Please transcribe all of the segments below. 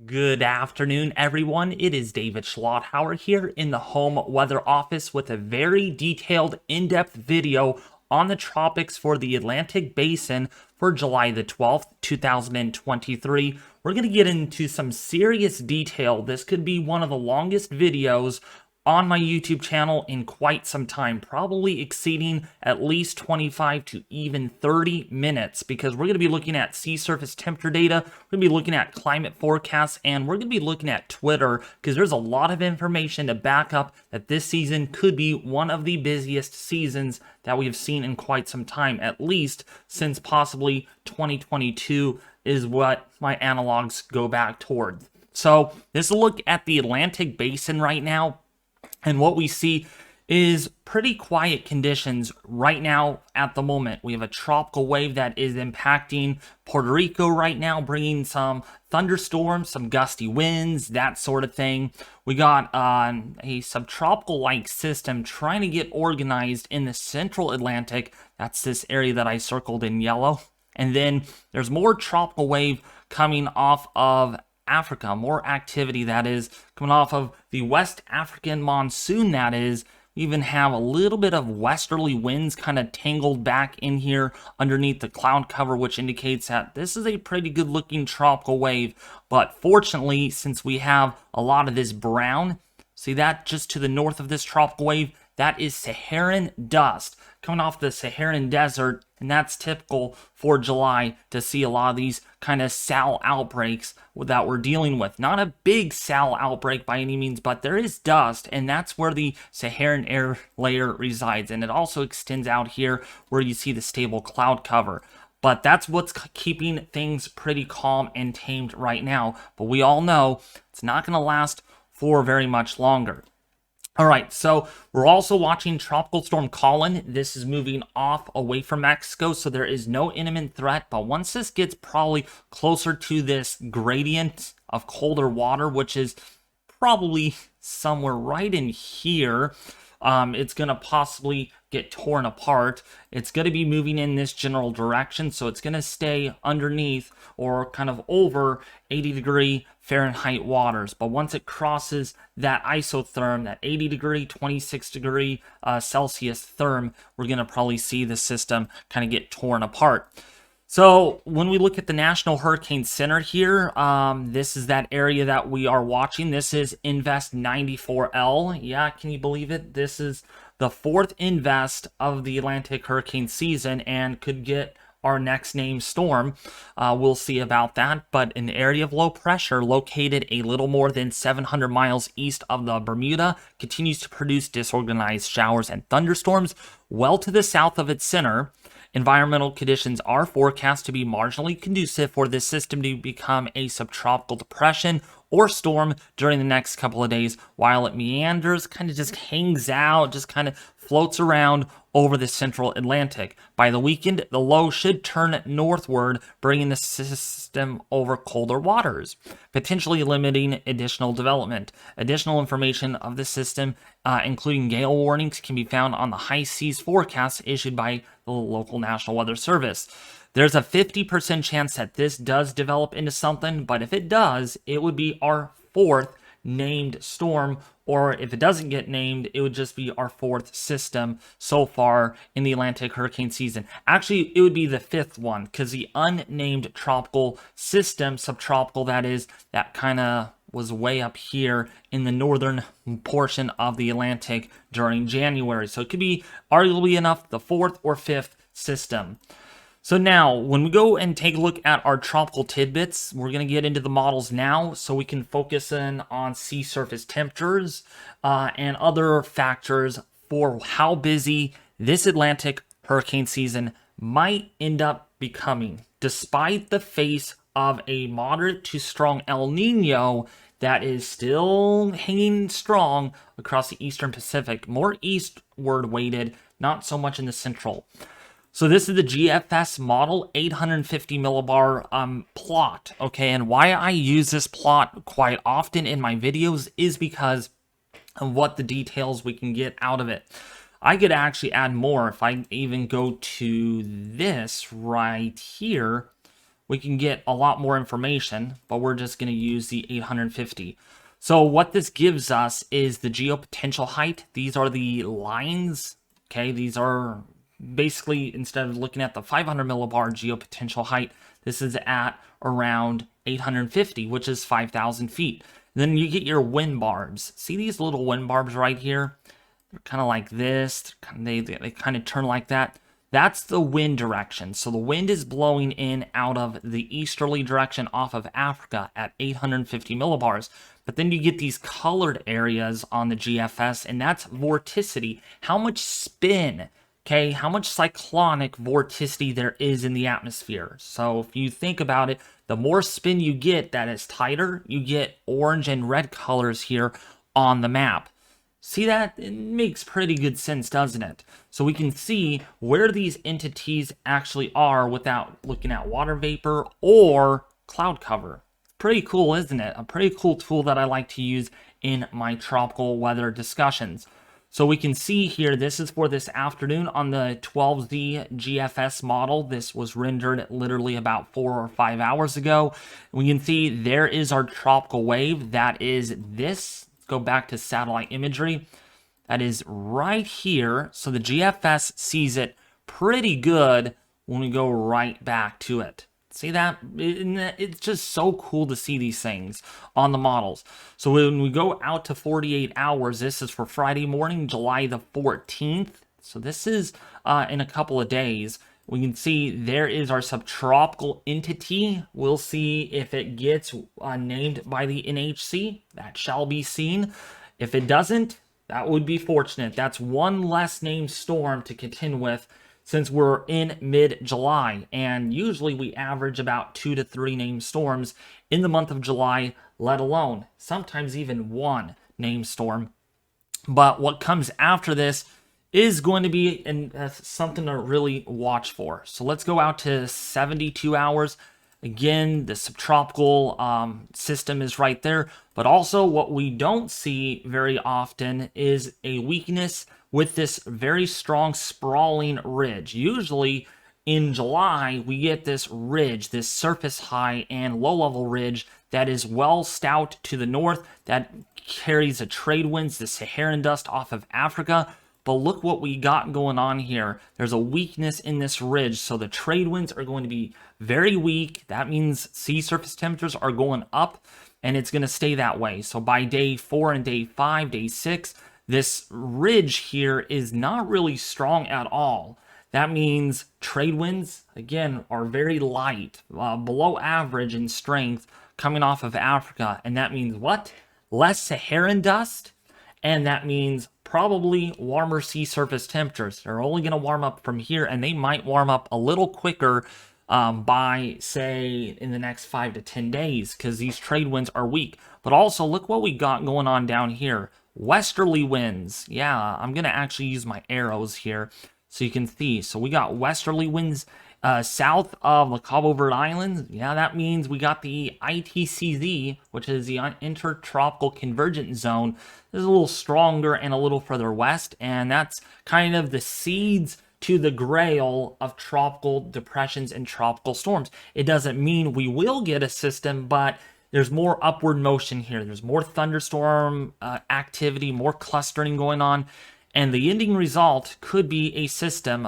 Good afternoon, everyone. It is David Schlotthauer here in the home weather office with a very detailed, in-depth video on the tropics for the Atlantic Basin for July the 12th, 2023. We're going to get into some serious detail. This could be one of the longest videos on my YouTube channel in quite some time, probably exceeding at least 25 to even 30 minutes, because we're going to be looking at sea surface temperature data, we're going to be looking at climate forecasts, and we're going to be looking at Twitter, because there's a lot of information to back up that this season could be one of the busiest seasons that we have seen in quite some time, at least since possibly 2022 is what my analogs go back toward. So this is a look at the Atlantic Basin right now. And what we see is pretty quiet conditions right now at the moment. We have a tropical wave that is impacting Puerto Rico right now, bringing some thunderstorms, some gusty winds, that sort of thing. We got a subtropical-like system trying to get organized in the central Atlantic. That's this area that I circled in yellow. And then there's more tropical wave coming off of Africa, more activity that is coming off of the West African monsoon. That is, we even have a little bit of westerly winds kind of tangled back in here underneath the cloud cover, which indicates that this is a pretty good looking tropical wave. But fortunately, since we have a lot of this brown, see that just to the north of this tropical wave, that is Saharan dust coming off the Saharan desert, and that's typical for July to see a lot of these kind of SAL outbreaks that we're dealing with. Not a big SAL outbreak by any means, but there is dust, and that's where the Saharan air layer resides, and it also extends out here where you see the stable cloud cover. But that's what's keeping things pretty calm and tamed right now. But we all know it's not going to last for very much longer. All right, so we're also watching Tropical Storm Colin. This is moving off away from Mexico, so there is no imminent threat. But once this gets probably closer to this gradient of colder water, which is probably somewhere right in here, it's going to possibly get torn apart. It's going to be moving in this general direction, so it's going to stay underneath or kind of over 80-degree Fahrenheit waters. But once it crosses that isotherm, that 80-degree, 26-degree Celsius therm, we're going to probably see the system kind of get torn apart. So when we look at the National Hurricane Center here, this is that area that we are watching. This is Invest 94L. Yeah, can you believe it? This is the fourth invest of the Atlantic hurricane season and could get our next named storm. We'll see about that. But an area of low pressure located a little more than 700 miles east of the Bermuda continues to produce disorganized showers and thunderstorms well to the south of its center. Environmental conditions are forecast to be marginally conducive for this system to become a subtropical depression or storm during the next couple of days while it meanders, kind of just hangs out, just kind of floats around over the central Atlantic. By the weekend, the low should turn northward, bringing the system over colder waters, potentially limiting additional development. Additional information of the system, including gale warnings, can be found on the high seas forecast issued by the local National Weather Service. There's a 50% chance that this does develop into something, but if it does, it would be our fourth named storm, or if it doesn't get named, it would just be our fourth system so far in the Atlantic hurricane season. Actually, it would be the fifth one, because the unnamed tropical system, subtropical that is, that kind of was way up here in the northern portion of the Atlantic during January. So it could be arguably enough the fourth or fifth system. So now, when we go and take a look at our tropical tidbits, we're going to get into the models now so we can focus in on sea surface temperatures and other factors for how busy this Atlantic hurricane season might end up becoming, despite the face of a moderate to strong El Nino that is still hanging strong across the eastern Pacific, more eastward weighted, not so much in the central. So this is the GFS model 850 millibar plot, okay? And why I use this plot quite often in my videos is because of what the details we can get out of it. I could actually add more if I even go to this right here, we can get a lot more information, but we're just going to use the 850. So what this gives us is the geopotential height. These are the lines. Okay, these are basically, instead of looking at the 500 millibar geopotential height, this is at around 850, which is 5,000 feet. Then you get your wind barbs. See these little wind barbs right here? They're kind of like this. They kind of turn like that. That's the wind direction. So the wind is blowing in out of the easterly direction off of Africa at 850 millibars. But then you get these colored areas on the GFS, and that's vorticity. How much spin, okay, how much cyclonic vorticity there is in the atmosphere. So if you think about it, the more spin you get that is tighter, you get orange and red colors here on the map. See that? It makes pretty good sense, doesn't it? So we can see where these entities actually are without looking at water vapor or cloud cover. Pretty cool, isn't it? A pretty cool tool that I like to use in my tropical weather discussions. So we can see here, this is for this afternoon on the 12Z GFS model. This was rendered literally about 4 or 5 hours ago. We can see there is our tropical wave. That is this. Go back to satellite imagery. That is right here. So the GFS sees it pretty good when we go right back to it. See that? It's just so cool to see these things on the models. So when we go out to 48 hours, this is for Friday morning, July the 14th. So this is in a couple of days. We can see there is our subtropical entity. We'll see if it gets named by the NHC. That shall be seen. If it doesn't, that would be fortunate. That's one less named storm to contend with since we're in mid-July. And usually we average about 2 to 3 named storms in the month of July, let alone sometimes even one named storm. But what comes after this is going to be something to really watch for. So let's go out to 72 hours. Again, the subtropical system is right there. But also what we don't see very often is a weakness with this very strong sprawling ridge. Usually in July, we get this ridge, this surface high and low level ridge that is well stout to the north, that carries the trade winds, the Saharan dust off of Africa. But look what we got going on here. There's a weakness in this ridge, so the trade winds are going to be very weak. That means sea surface temperatures are going up, and it's going to stay that way. So by day 4 and day 5, day 6, this ridge here is not really strong at all. That means trade winds, again, are very light, below average in strength coming off of Africa. And that means what? Less Saharan dust, and that means probably warmer sea surface temperatures. They're only going to warm up from here, and they might warm up a little quicker by, say, in the next 5 to 10 days, because these trade winds are weak. But also, look what we got going on down here. Westerly winds. Yeah, I'm going to actually use my arrows here so you can see. So we got westerly winds south of the Cabo Verde Islands. Yeah, that means we got the ITCZ, which is the Intertropical Convergence Zone. This is a little stronger and a little further west, and that's kind of the seeds to the grail of tropical depressions and tropical storms. It doesn't mean we will get a system, but there's more upward motion here. There's more thunderstorm activity, more clustering going on. And the ending result could be a system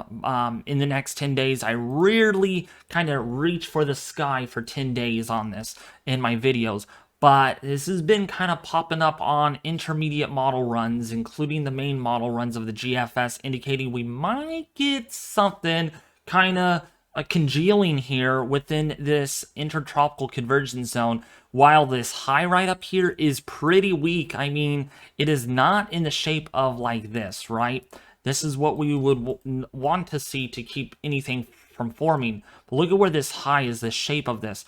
in the next 10 days. I rarely kind of reach for the sky for 10 days on this in my videos. But this has been kind of popping up on intermediate model runs, including the main model runs of the GFS, indicating we might get something kind of congealing here within this intertropical convergence zone, while this high right up here is pretty weak. I mean, it is not in the shape of like this, right? This is what we would want to see to keep anything from forming. But look at where this high is, the shape of this.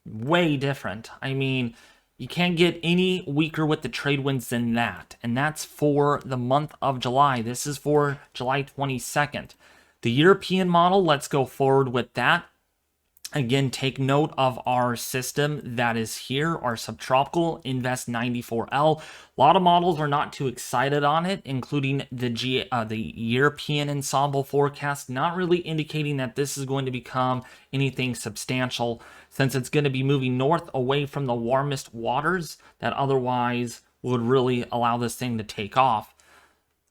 Way different. I mean, you can't get any weaker with the trade winds than that. And that's for the month of July. This is for July 22nd. The European model, let's go forward with that. Again, take note of our system that is here, our subtropical Invest 94L. A lot of models are not too excited on it, including the European ensemble forecast, not really indicating that this is going to become anything substantial, since it's going to be moving north away from the warmest waters that otherwise would really allow this thing to take off.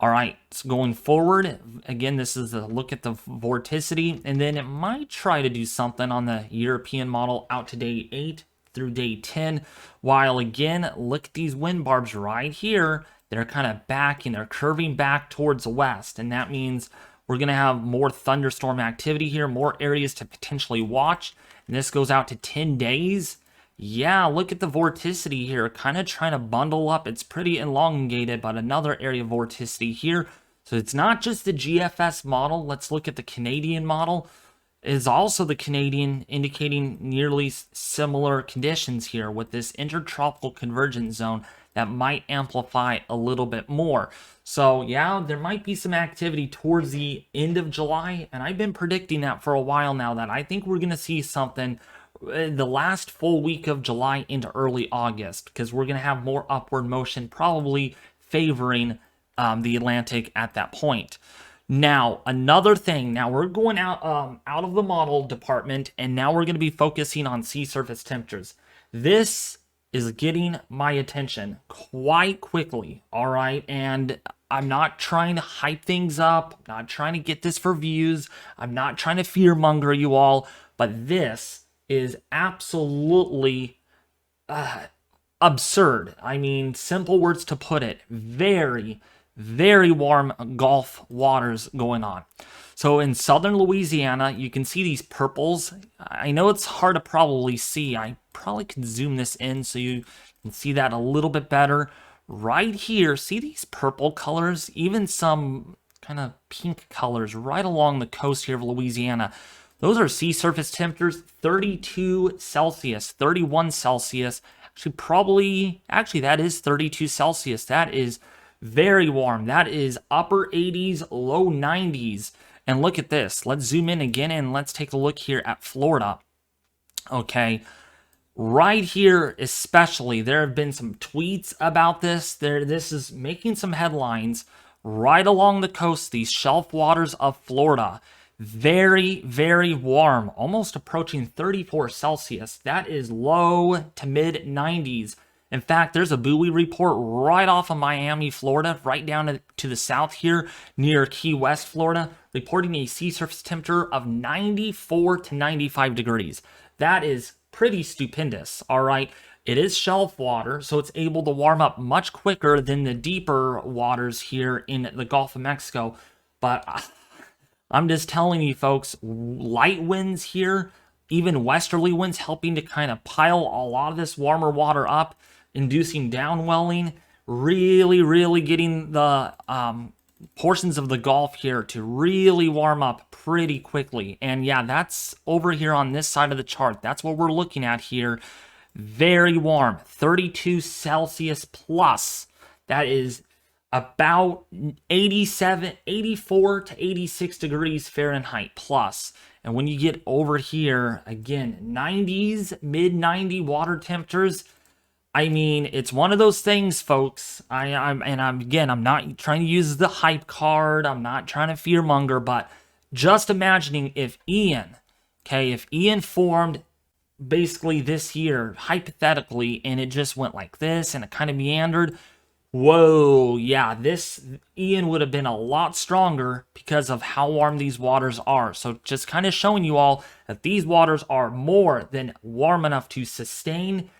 All right, so going forward, again, this is a look at the vorticity, and then it might try to do something on the European model out to day 8 through day 10, while again, look at these wind barbs right here. They're kind of backing, they're curving back towards the west, and that means we're going to have more thunderstorm activity here, more areas to potentially watch, and this goes out to 10 days. Yeah, look at the vorticity here, kind of trying to bundle up. It's pretty elongated, but another area of vorticity here. So it's not just the GFS model. Let's look at the Canadian model. It is also the Canadian, indicating nearly similar conditions here with this intertropical convergence zone that might amplify a little bit more. So yeah, there might be some activity towards the end of July, and I've been predicting that for a while now, that I think we're going to see something the last full week of July into early August, because we're going to have more upward motion, probably favoring the Atlantic at that point. Now, another thing, now we're going out of the model department, and now we're going to be focusing on sea surface temperatures. This is getting my attention quite quickly, all right? And I'm not trying to hype things up. I'm not trying to get this for views. I'm not trying to fearmonger you all, but this is absolutely absurd. I mean, simple words to put it. Very, very warm Gulf waters going on. So in southern Louisiana, you can see these purples. I know it's hard to probably see. I probably can zoom this in so you can see that a little bit better. Right here, see these purple colors? Even some kind of pink colors right along the coast here of Louisiana. Those are sea surface temperatures, 32 Celsius, 31 Celsius. Actually, that is 32 Celsius. That is very warm. That is upper 80s, low 90s. And look at this. Let's zoom in again and let's take a look here at Florida. Okay, right here especially, there have been some tweets about this. This is making some headlines right along the coast, these shelf waters of Florida. Very, very warm, almost approaching 34 Celsius. That is low to mid 90s. In fact, there's a buoy report right off of Miami, Florida, right down to the south here near Key West, Florida, reporting a sea surface temperature of 94 to 95 degrees. That is pretty stupendous, all right? It is shelf water, so it's able to warm up much quicker than the deeper waters here in the Gulf of Mexico. But I'm just telling you, folks, light winds here, even westerly winds, helping to kind of pile a lot of this warmer water up, inducing downwelling, really, really getting the portions of the Gulf here to really warm up pretty quickly. And yeah, that's over here on this side of the chart. That's what we're looking at here. Very warm, 32 Celsius plus. That is about 84 to 86 degrees Fahrenheit plus. And when you get over here, again, 90s, mid 90 water temperatures. I mean, it's one of those things, folks. I'm not trying to use the hype card. I'm not trying to fearmonger, but just imagining if Ian formed basically this year, hypothetically, and it just went like this and it kind of meandered. Whoa, yeah, this Ian would have been a lot stronger because of how warm these waters are. So just kind of showing you all that these waters are more than warm enough to sustain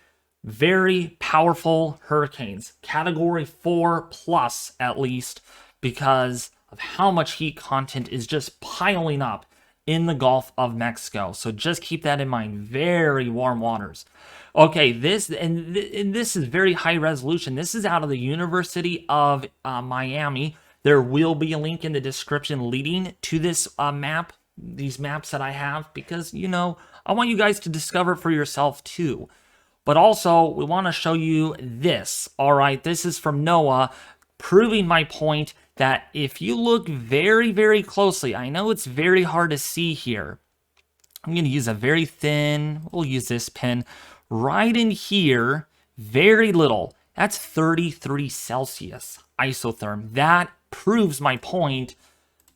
very powerful hurricanes, category 4 plus at least, because of how much heat content is just piling up in the Gulf of Mexico. So just keep that in mind. Very warm waters. Okay, this is very high resolution. This is out of the University of Miami. There will be a link in the description leading to this map, these maps that I have, because, you know, I want you guys to discover for yourself too. But also, we want to show you this. All right, this is from NOAA, proving my point that if you look very, very closely, I know it's very hard to see here, I'm going to use a very thin, we'll use this pen right in here, very little. That's 33 Celsius isotherm. That proves my point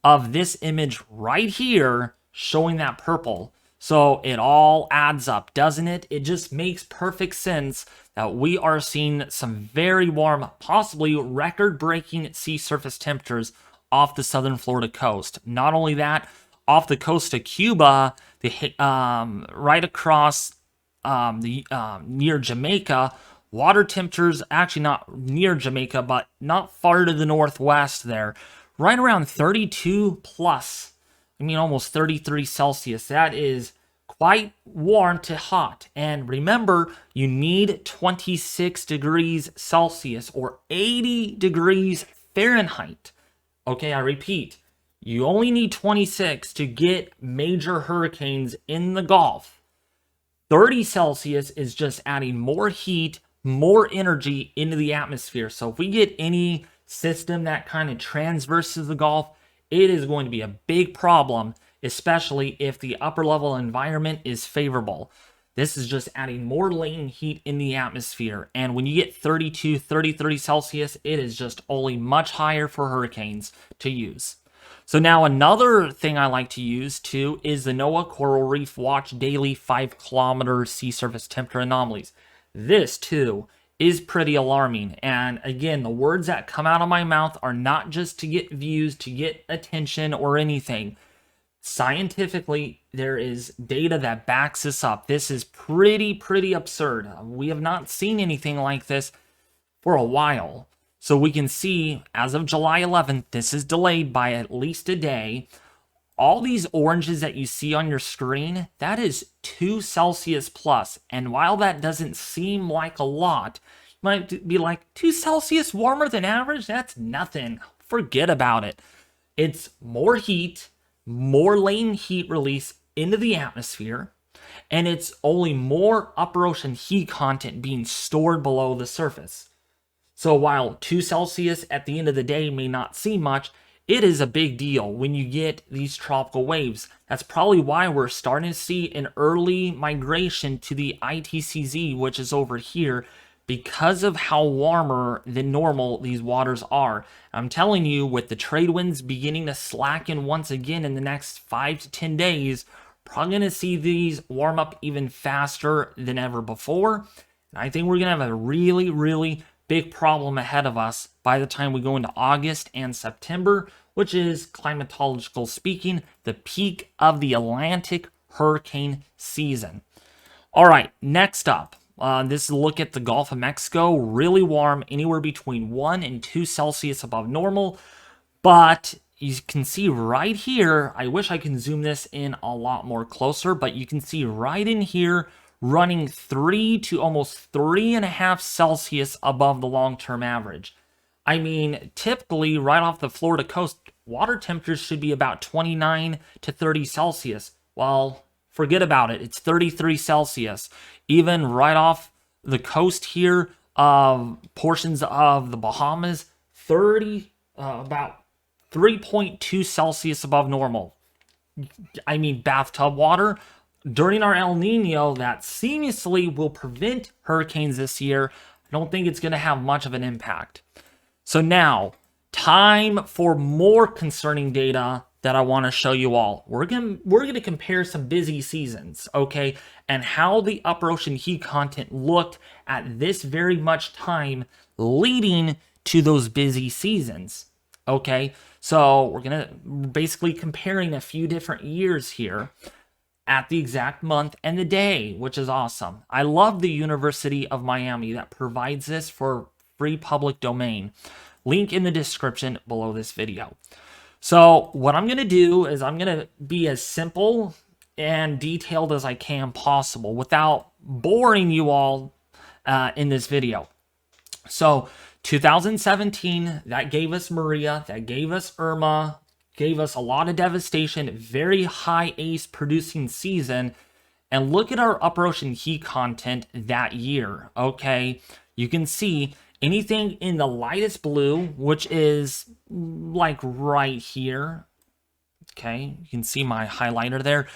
of this image right here showing that purple. So it all adds up, doesn't it? It just makes perfect sense that we are seeing some very warm, possibly record-breaking sea surface temperatures off the southern Florida coast. Not only that, off the coast of Cuba, right across near Jamaica, water temperatures, actually not near Jamaica, but not far to the northwest there, right around 32 plus. I mean, almost 33 Celsius. That is quite warm to hot. And remember, you need 26 degrees Celsius or 80 degrees Fahrenheit. Okay, I repeat, you only need 26 to get major hurricanes in the Gulf. 30 Celsius is just adding more heat, more energy into the atmosphere. So if we get any system that kind of transverses the Gulf, it is going to be a big problem, especially if the upper level environment is favorable. This is just adding more latent heat in the atmosphere. And when you get 32, 33 Celsius, it is just only much higher for hurricanes to use. So now another thing I like to use too is the NOAA Coral Reef Watch Daily 5-kilometer sea surface temperature anomalies. This too is pretty alarming. And again, the words that come out of my mouth are not just to get views, to get attention or anything. Scientifically, there is data that backs this up. This is pretty absurd. We have not seen anything like this for a while. So we can see, as of July 11th, this is delayed by at least a day. All these oranges that you see on your screen, that is 2 Celsius plus. And while that doesn't seem like a lot, you might be like, 2 Celsius warmer than average? That's nothing. Forget about it. It's more heat, more latent heat release into the atmosphere, and it's only more upper ocean heat content being stored below the surface. So while 2 Celsius at the end of the day may not seem much, it is a big deal when you get these tropical waves. That's probably why we're starting to see an early migration to the ITCZ, which is over here, because of how warmer than normal these waters are. I'm telling you, with the trade winds beginning to slacken once again in the next 5 to 10 days, probably going to see these warm up even faster than ever before. And I think we're going to have a really big problem ahead of us by the time we go into August and September, which is, climatological speaking, the peak of the Atlantic hurricane season. All right, next up, this is a look at the Gulf of Mexico. Really warm, anywhere between 1 and 2 Celsius above normal. But you can see right here, I wish I can zoom this in a lot more closer, but you can see right in here, running 3 to almost 3.5 Celsius above the long-term average. I mean, typically, right off the Florida coast, water temperatures should be about 29 to 30 Celsius. Well, forget about it. It's 33 Celsius. Even right off the coast here, portions of the Bahamas, about 3.2 Celsius above normal. I mean, bathtub water. During our El Nino, that seamlessly will prevent hurricanes this year. I don't think it's going to have much of an impact. So now, time for more concerning data that I want to show you all. We're going to compare some busy seasons, okay, and how the upper ocean heat content looked at this very much time leading to those busy seasons, okay? So we're going to basically comparing a few different years here at the exact month and the day, which is awesome. I love the University of Miami that provides this for free public domain. Link in the description below this video. So what I'm going to do is I'm going to be as simple and detailed as I can possible without boring you all in this video. So 2017, that gave us Maria, that gave us Irma, gave us a lot of devastation, very high ACE producing season. And look at our upper ocean heat content that year, okay? You can see anything in the lightest blue, which is like right here, okay? You can see my highlighter there.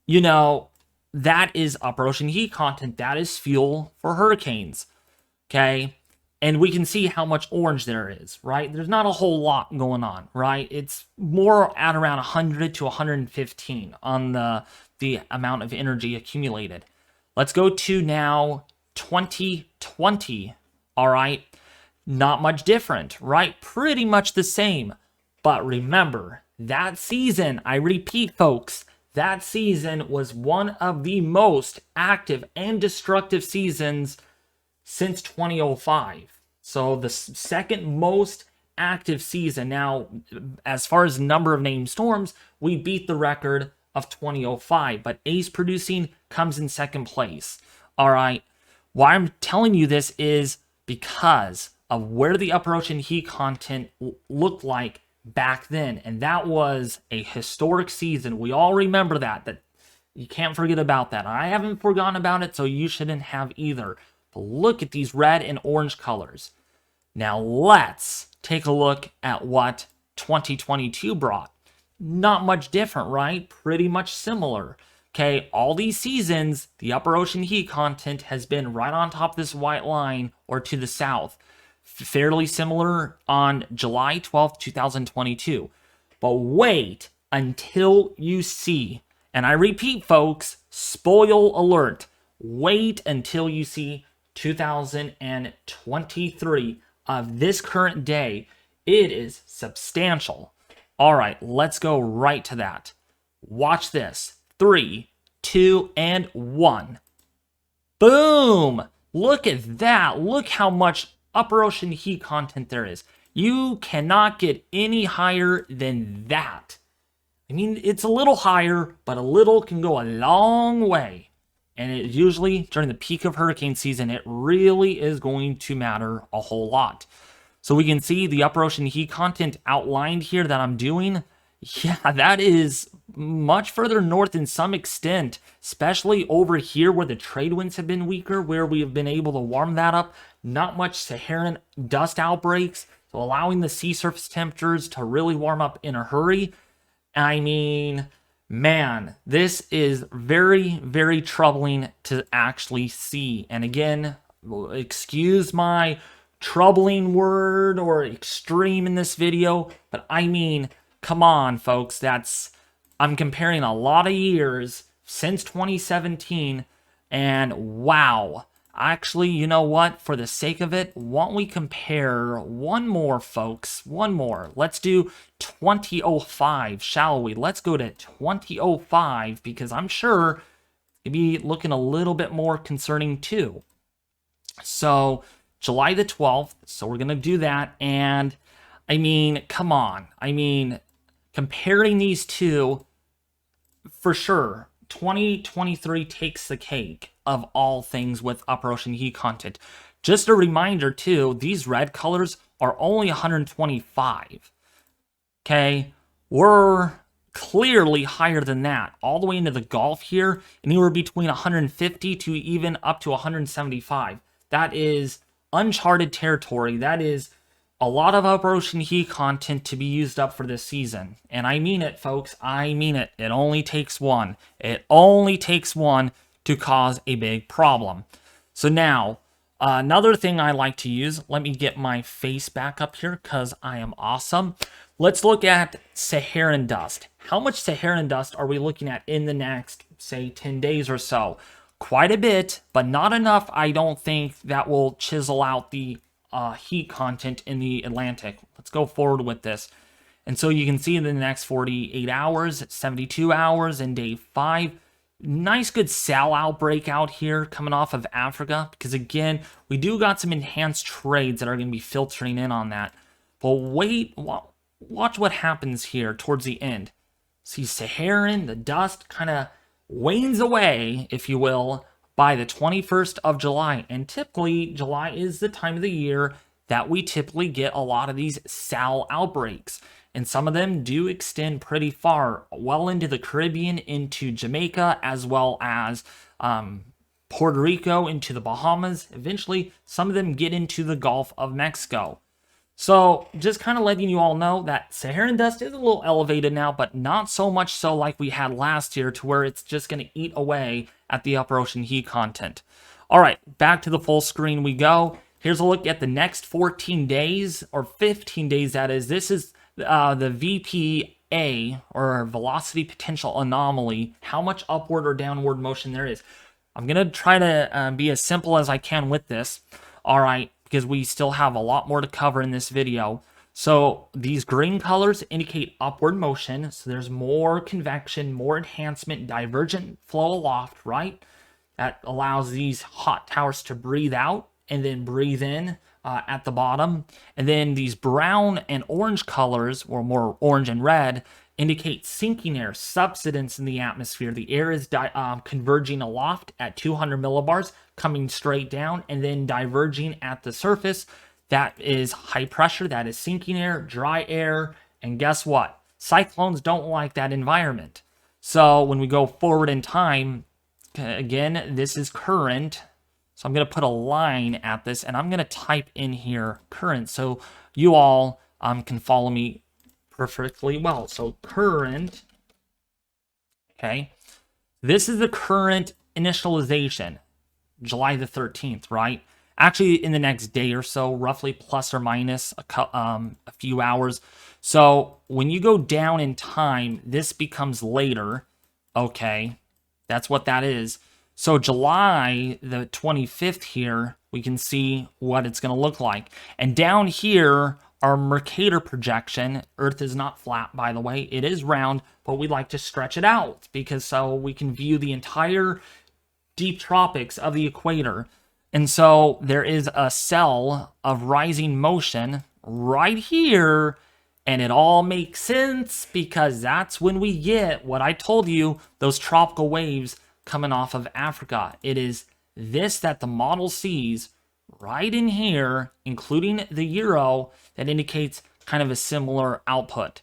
you know, that is upper ocean heat content. That is fuel for hurricanes. Okay. And we can see how much orange there is, right? There's not a whole lot going on, right? It's more at around 100 to 115 on the amount of energy accumulated. Let's go to now 2020, all right? Not much different, right? Pretty much the same. But remember, that season, I repeat, folks, that season was one of the most active and destructive seasons since 2005. So the second most active season. Now, as far as number of named storms, we beat the record of 2005, but ACE producing comes in second place. All right. Why I'm telling you this is because of where the upper ocean heat content looked like back then. And that was a historic season. We all remember that you can't forget about that. I haven't forgotten about it, so you shouldn't have either. But look at these red and orange colors. Now let's take a look at what 2022 brought. Not much different, right? Pretty much similar. Okay, all these seasons, the upper ocean heat content has been right on top of this white line or to the south. Fairly similar on July 12th, 2022. But wait until you see, and I repeat, folks, spoil alert, wait until you see 2023 of this current day. It is substantial. All right, let's go right to that. Watch this. 3, 2, and 1. Boom! Look at that. Look how much upper ocean heat content there is. You cannot get any higher than that. I mean, it's a little higher, but a little can go a long way. And it usually, during the peak of hurricane season, it really is going to matter a whole lot. So we can see the upper ocean heat content outlined here that I'm doing. Yeah, that is much further north in some extent, especially over here where the trade winds have been weaker, where we have been able to warm that up. Not much Saharan dust outbreaks, so allowing the sea surface temperatures to really warm up in a hurry. I mean, man, this is very, very troubling to actually see. And again, excuse my troubling word or extreme in this video, but I mean, come on, folks. I'm comparing a lot of years since 2017, and wow. Actually, you know what? For the sake of it, why don't we compare one more, folks? One more. Let's do 2005, shall we? Let's go to 2005 because I'm sure it'd be looking a little bit more concerning too. So, July the 12th, so we're going to do that, and I mean, come on. I mean, comparing these two, for sure, 2023 takes the cake of all things with upper ocean heat content. Just a reminder, too, these red colors are only 125. Okay? We're clearly higher than that. All the way into the Gulf here, anywhere between 150 to even up to 175. That is uncharted territory. That is a lot of upper ocean heat content to be used up for this season. And I mean it, folks. I mean it. It only takes one. It only takes one to cause a big problem. So now, another thing I like to use, let me get my face back up here because I am awesome. Let's look at Saharan dust. How much Saharan dust are we looking at in the next, say, 10 days or so? Quite a bit, but not enough, I don't think, that will chisel out the heat content in the Atlantic. Let's go forward with this. And so you can see in the next 48 hours, 72 hours, and day 5, nice good Sal outbreak out here coming off of Africa, because again, we do got some enhanced trades that are going to be filtering in on that. But wait, watch what happens here towards the end. See Saharan, the dust kind of wanes away, if you will, by the 21st of July. And typically, July is the time of the year that we typically get a lot of these Sal outbreaks. And some of them do extend pretty far, well into the Caribbean, into Jamaica, as well as Puerto Rico, into the Bahamas. Eventually, some of them get into the Gulf of Mexico. So just kind of letting you all know that Saharan dust is a little elevated now, but not so much so like we had last year to where it's just going to eat away at the upper ocean heat content. All right, back to the full screen we go. Here's a look at the next 14 days, or 15 days that is. This is the VPA, or velocity potential anomaly, how much upward or downward motion there is. I'm going to try to be as simple as I can with this. All right, because we still have a lot more to cover in this video. So these green colors indicate upward motion. So there's more convection, more enhancement, divergent flow aloft, right? That allows these hot towers to breathe out and then breathe in at the bottom. And then these brown and orange colors, or more orange and red, indicate sinking air, subsidence in the atmosphere. The air is converging aloft at 200 millibars, coming straight down, and then diverging at the surface. That is high pressure, that is sinking air, dry air, and guess what? Cyclones don't like that environment. So when we go forward in time, again, this is current. So I'm going to put a line at this, and I'm going to type in here current so you all can follow me perfectly well. So current, okay, this is the current initialization, July the 13th, right? Actually, in the next day or so, roughly plus or minus a few hours. So when you go down in time, this becomes later, okay? That's what that is. So July the 25th here, we can see what it's going to look like. And down here, our Mercator projection, Earth is not flat, by the way. It is round, but we like to stretch it out because so we can view the entire deep tropics of the equator. And so there is a cell of rising motion right here, and it all makes sense because that's when we get what I told you, those tropical waves coming off of Africa. It is this that the model sees right in here, including the euro, that indicates kind of a similar output.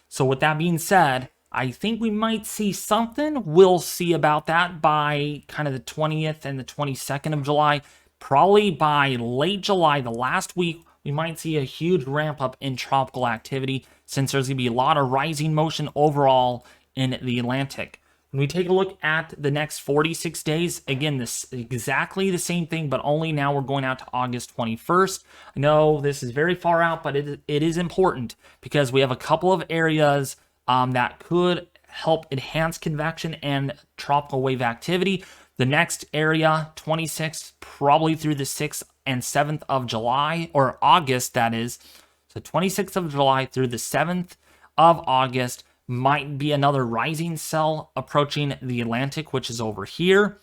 So with that being said, I think we might see something. We'll see about that by kind of the 20th and the 22nd of July. Probably by late July, the last week, we might see a huge ramp up in tropical activity since there's going to be a lot of rising motion overall in the Atlantic. When we take a look at the next 46 days, again, this exactly the same thing, but only now we're going out to August 21st. I know this is very far out, but it is important because we have a couple of areas that could help enhance convection and tropical wave activity. The next area, 26th, probably through the 6th and 7th of July, or August, that is. So 26th of July through the 7th of August might be another rising cell approaching the Atlantic, which is over here.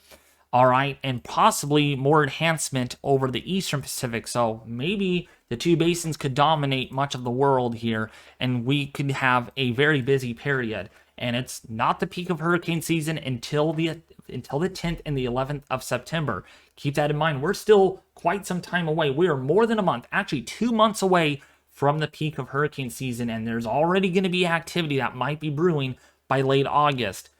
All right, and possibly more enhancement over the Eastern Pacific. So maybe the two basins could dominate much of the world here, and we could have a very busy period. And it's not the peak of hurricane season until the 10th and the 11th of September. Keep that in mind. We're still quite some time away. We are more than a month, actually 2 months away from the peak of hurricane season, and there's already going to be activity that might be brewing by late August.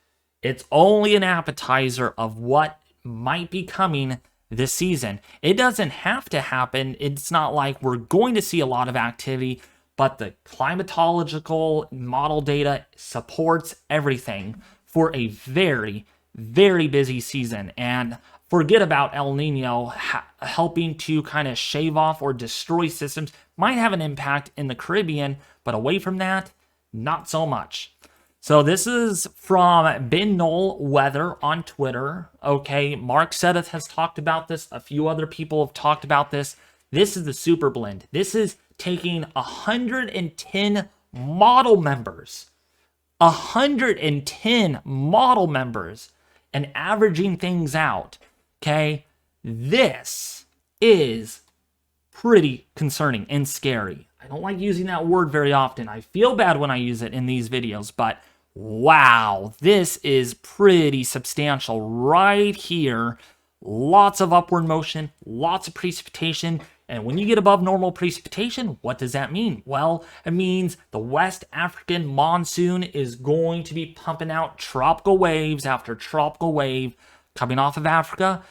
It's only an appetizer of what might be coming this season. It doesn't have to happen. It's not like we're going to see a lot of activity, but the climatological model data supports everything for a very, very busy season. And forget about El Nino helping to kind of shave off or destroy systems. Might have an impact in the Caribbean, but away from that, not so much. So this is from Ben Knoll Weather on Twitter. Okay, Mark Sedeth has talked about this. A few other people have talked about this. This is the super blend. This is taking 110 model members, 110 model members, and averaging things out. Okay, this is pretty concerning and scary. I don't like using that word very often. I feel bad when I use it in these videos, but wow, this is pretty substantial right here. Lots of upward motion, lots of precipitation. And when you get above normal precipitation, what does that mean? Well, it means the West African monsoon is going to be pumping out tropical waves after tropical wave coming off of Africa,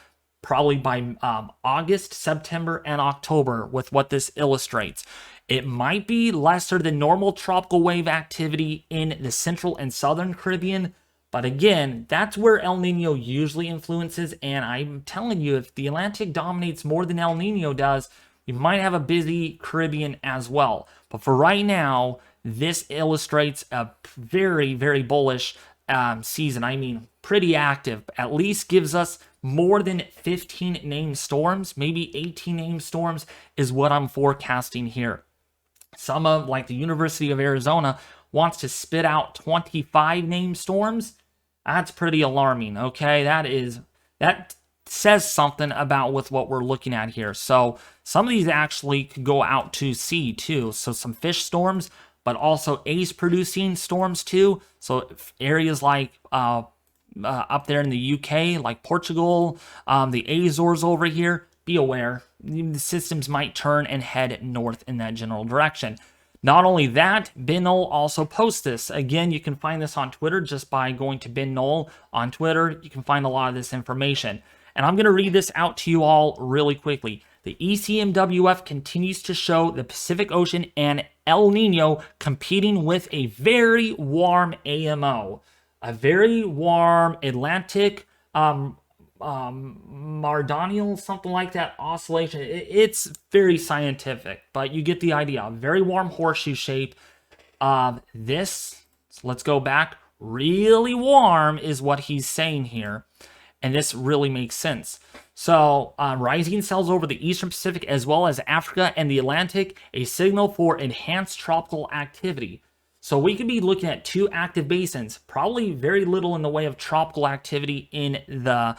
probably by August, September, and October with what this illustrates. It might be lesser than normal tropical wave activity in the central and southern Caribbean, but again, that's where El Nino usually influences, and I'm telling you, if the Atlantic dominates more than El Nino does, we might have a busy Caribbean as well. But for right now, this illustrates a very, very bullish season. I mean, pretty active. At least gives us more than 15 named storms, maybe 18 named storms is what I'm forecasting here. Some of, like the University of Arizona, wants to spit out 25 named storms. That's pretty alarming, okay? That says something about with what we're looking at here. So some of these actually could go out to sea too. So some fish storms, but also ACE producing storms too. So areas like up there in the UK, like Portugal, the Azores over here, be aware. The systems might turn and head north in that general direction. Not only that, Ben Knoll also posts this. Again, you can find this on Twitter just by going to Ben Knoll on Twitter. You can find a lot of this information. And I'm going to read this out to you all really quickly. The ECMWF continues to show the Pacific Ocean and El Nino competing with a very warm AMO. A very warm Atlantic Mardonial, something like that, oscillation. It's very scientific, but you get the idea. A very warm horseshoe shape of this. So let's go back. Really warm is what he's saying here. And this really makes sense. So rising cells over the Eastern Pacific as well as Africa and the Atlantic, a signal for enhanced tropical activity. So we could be looking at two active basins, probably very little in the way of tropical activity in the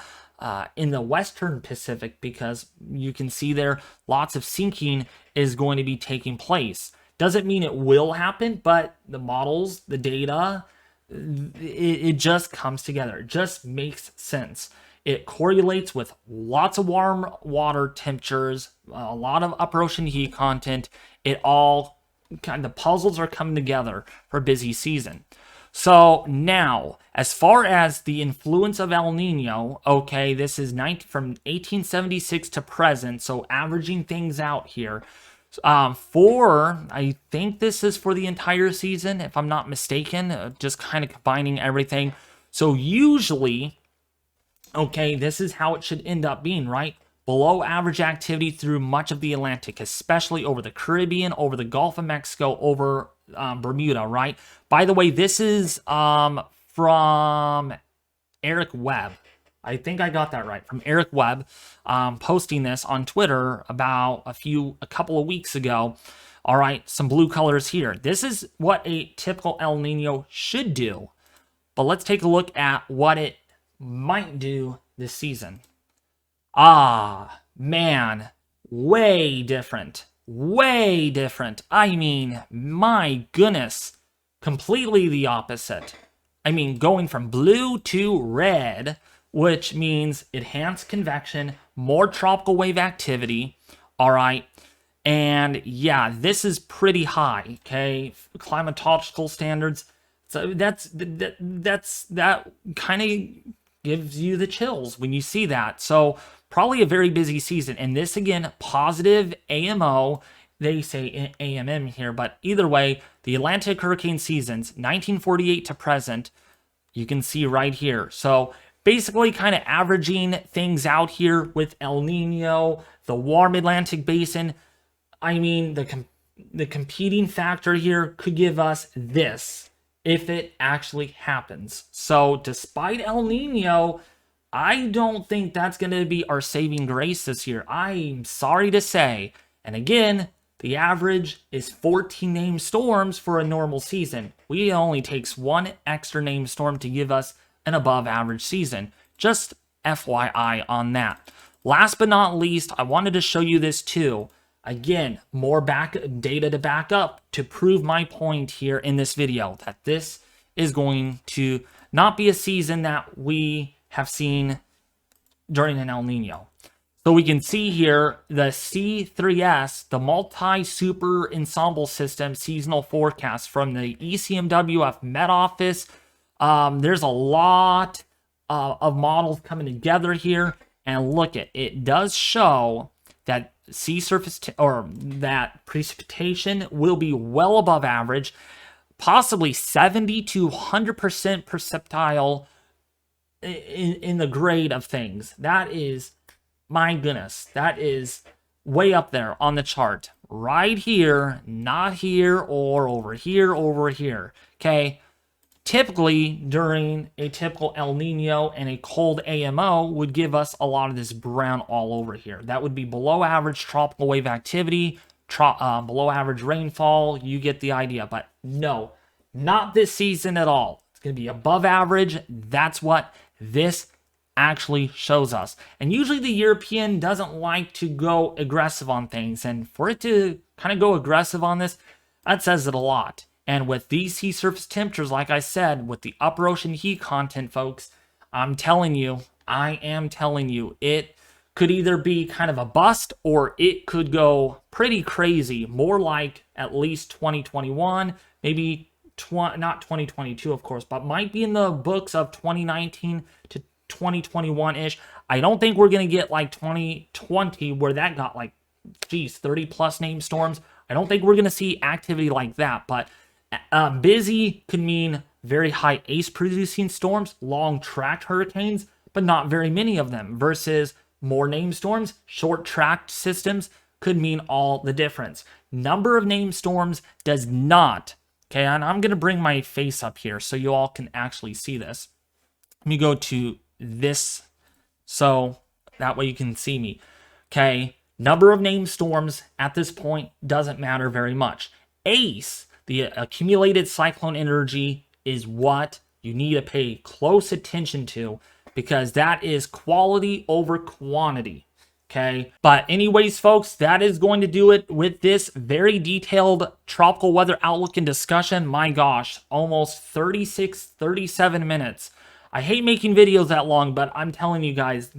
Western Pacific, because you can see there lots of sinking is going to be taking place. Doesn't mean it will happen, but the models, the data, it just comes together. It just makes sense. It correlates with lots of warm water temperatures, a lot of upper ocean heat content. It all kind of puzzles are coming together for a busy season. So now, as far as the influence of El Nino, okay, this is from 1876 to present, so averaging things out here. I think this is for the entire season, if I'm not mistaken, just kind of combining everything. So usually, okay, this is how it should end up being, right? Below average activity through much of the Atlantic, especially over the Caribbean, over the Gulf of Mexico, over Bermuda, right? By the way, this is from Eric Webb. I think I got that right. From Eric Webb, posting this on Twitter about a couple of weeks ago. All right, some blue colors here. This is what a typical El Nino should do. But let's take a look at what it might do this season. Ah, man, way different. Way different. I mean, my goodness, completely the opposite. I mean, going from blue to red, which means enhanced convection, more tropical wave activity, all right? And yeah, this is pretty high, okay? Climatological standards. So that kind of gives you the chills when you see that. So probably a very busy season. And this, again, positive AMO. They say AMM here, but either way, the Atlantic hurricane seasons, 1948 to present, you can see right here. So basically kind of averaging things out here with El Nino, the warm Atlantic basin. I mean, the competing factor here could give us this if it actually happens. So despite El Nino, I don't think that's going to be our saving grace this year. I'm sorry to say. And again, the average is 14 named storms for a normal season. We only takes one extra named storm to give us an above average season. Just FYI on that. Last but not least, I wanted to show you this too. Again, more data to back up to prove my point here in this video, that this is going to not be a season that we have seen during an El Nino. So we can see here the C3S, the multi-super ensemble system seasonal forecast from the ECMWF Met Office. There's a lot of models coming together here. And look, it does show that sea surface or that precipitation will be well above average, possibly 70 to 100% percentile in the grade of things. That is, my goodness, that is way up there on the chart. Right here, not here or over here, over here. Okay. Typically, during a typical El Nino and a cold AMO would give us a lot of this brown all over here. That would be below average tropical wave activity, below average rainfall. You get the idea. But no, not this season at all. It's going to be above average. That's what this actually shows us. And usually the European doesn't like to go aggressive on things. And for it to kind of go aggressive on this, that says it a lot. And with these sea surface temperatures, like I said, with the upper ocean heat content, folks, I am telling you, it could either be kind of a bust or it could go pretty crazy, more like at least 2021, maybe not 2022, of course, but might be in the books of 2019 to 2021-ish. I don't think we're going to get like 2020 where that got like, 30 plus named storms. I don't think we're going to see activity like that, but busy could mean very high ACE producing storms, long tracked hurricanes, but not very many of them, versus more named storms, short tracked systems could mean all the difference. Number of named storms does not, okay, and I'm going to bring my face up here so you all can actually see this. Let me go to this so that way you can see me. Okay, number of named storms at this point doesn't matter very much. ACE, the accumulated cyclone energy, is what you need to pay close attention to because that is quality over quantity. Okay. But anyways, folks, that is going to do it with this very detailed tropical weather outlook and discussion. My gosh, almost 37 minutes. I hate making videos that long, but I'm telling you guys,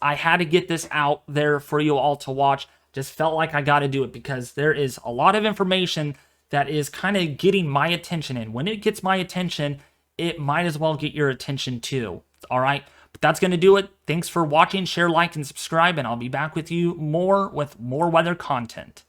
I had to get this out there for you all to watch. Just felt like I got to do it because there is a lot of information that is kind of getting my attention. And when it gets my attention, it might as well get your attention too. All right. But that's going to do it. Thanks for watching. Share, like, and subscribe. And I'll be back with you with more weather content.